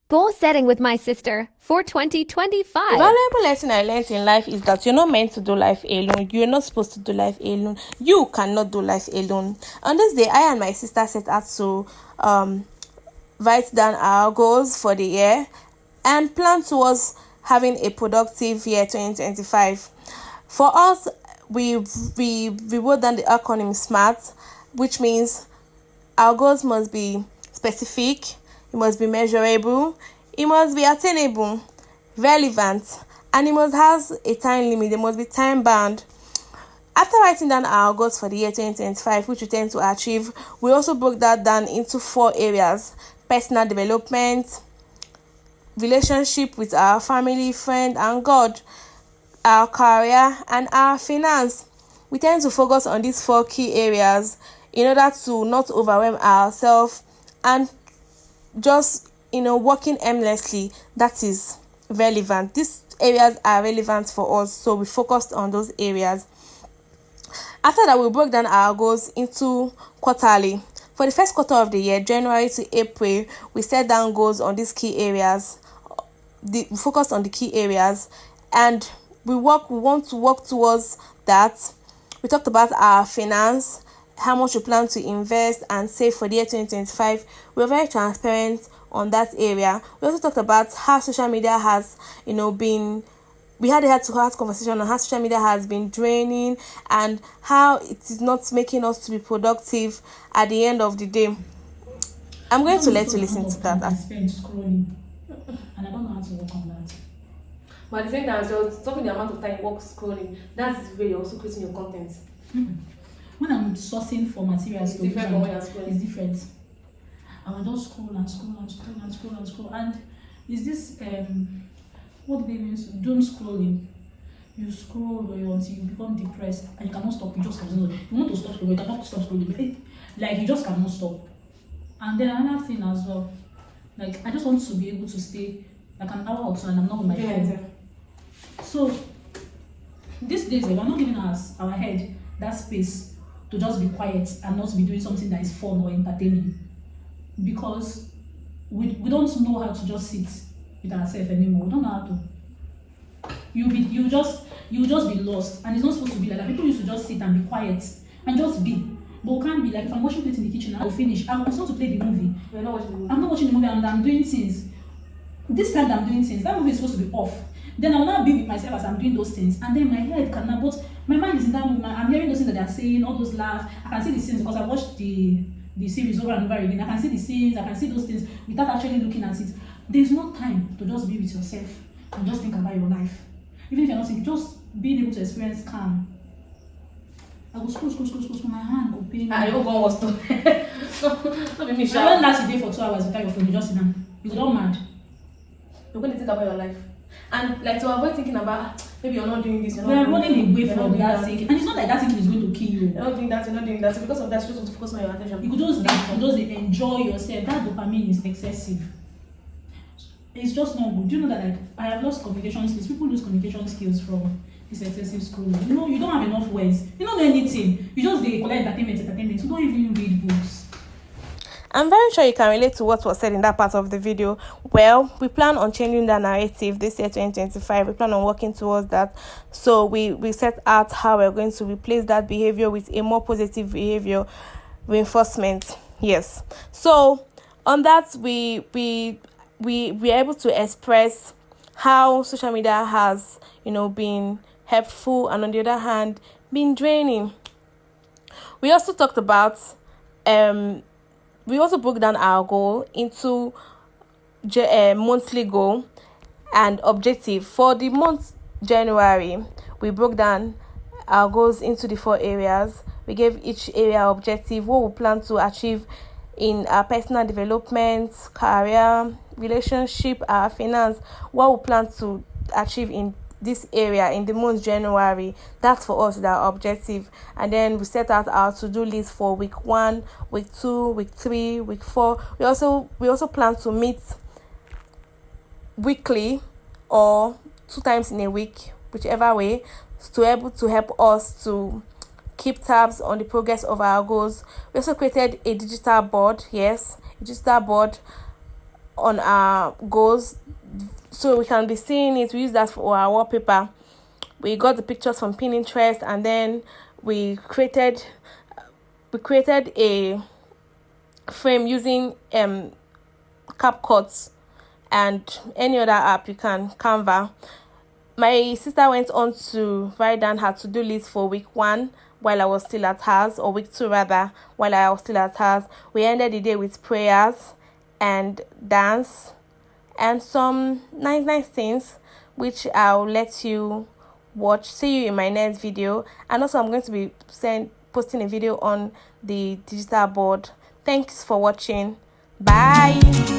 Goal setting with my sister for 2025. The valuable lesson I learned in life is that you're not meant to do life alone. You're not supposed to do life alone. You cannot do life alone. On this day, I and my sister set out to write down our goals for the year and plan towards having a productive year 2025. For us, we wrote down the acronym SMART, which means our goals must be specific, it must be measurable, it must be attainable, relevant, and it must have a time limit. They must be time bound. After writing down our goals for the year 2025, which we tend to achieve, we also broke that down into 4 areas: personal development, relationship with our family, friend, and God, our career, and our finance. We tend to focus on these 4 key areas in order to not overwhelm ourselves and just working aimlessly. That is relevant. These areas are relevant for us, so we focused on those areas. After that, we broke down our goals into quarterly. For the first quarter of the year, January to April, we set down goals on these key areas. We focused on the key areas, and we want to work towards that. We talked about our finance, how much we plan to invest and save for the year 2025. We were very transparent on that area. We also talked about how social media has, been. We had a heart-to-heart conversation on how social media has been draining and how it is not making us to be productive at the end of the day. I'm going to let you listen to that. I spend scrolling, and I don't know how to work on that. But at the same time, you're stopping the amount of time you work scrolling. That's the way you're also creating your content. When I'm sourcing for materials, It's different from when you're scrolling. It's different. I will just scroll and scroll and scroll and scroll and scroll. And is this what do they mean? Doom scrolling. You scroll until you become depressed and you cannot stop. You just cannot. You want to stop scrolling, you cannot stop scrolling. Like you just cannot stop. And then another thing as well, like I just want to be able to stay like an hour or two and I'm not with my phone. So these days we're not giving us our head that space to just be quiet and not be doing something that is fun or entertaining, because we don't know how to just sit with ourselves anymore. We don't know how to. You just be lost, and it's not supposed to be like that. People used to just sit and be quiet and just be. But we can't be like, if I'm watching it in the kitchen, I'll finish. I want to play the movie. You're not watching the movie. I'm not watching the movie and I'm doing things. This time that I'm doing things, that movie is supposed to be off. Then I'll not be with myself as I'm doing those things, and then my head cannot. But my mind is in that movement. I'm hearing those things that they're saying, all those laughs. I can see the scenes because I watched the series over and over again. I can see the scenes. I can see those things without actually looking at it. There's no time to just be with yourself and just think about your life. Even if you're not thinking, just being able to experience calm. I will scroll, my hand will pain me. You go on what's not. Don't be me I shy. don't last a day for 2 hours without your phone. You just sit down. You're not mad. You're going to think about your life. And like to avoid thinking about maybe you're not doing this, We are running away from that thing. thing. And it's not like that thing is going to kill you. You're not doing that, you're not doing that. So because of that, you just want to focus on your attention. You could just enjoy yourself. That dopamine is excessive. It's just not good. Do you know that like I have lost communication skills? People lose communication skills from this excessive scrolling. You don't have enough words. You don't know anything. You just collect entertainment. You don't even read books. I'm very sure you can relate to what was said in that part of the video. Well, we plan on changing the narrative this year 2025. We plan on working towards that. So we set out how we're going to replace that behavior with a more positive behavior reinforcement. Yes. So on that, we are able to express how social media has been helpful and on the other hand been draining. We also talked about we also broke down our goal into monthly goal and objective. For the month January, we broke down our goals into the 4 areas. We gave each area objective, what we plan to achieve in our personal development, career, relationship, our finance, what we plan to achieve in this area in the month January. That's for us our objective. And then we set out our to-do list for week 1, week 2, week 3, week 4. We also plan to meet weekly or 2 times in a week, whichever way, to able to help us to keep tabs on the progress of our goals. We also created a digital board, a digital board on our goals, so we can be seeing it. We use that for our wallpaper. We got the pictures from Pinterest, and then we created a frame using CapCut and any other app. You can Canva. My sister went on to write down her to-do list for week 1 while I was still at hers, or week 2 rather, while I was still at hers. We ended the day with prayers and dance and some nice things, which I'll let you watch. See you in my next video. And also, I'm going to be posting a video on the digital board. Thanks for watching. Bye.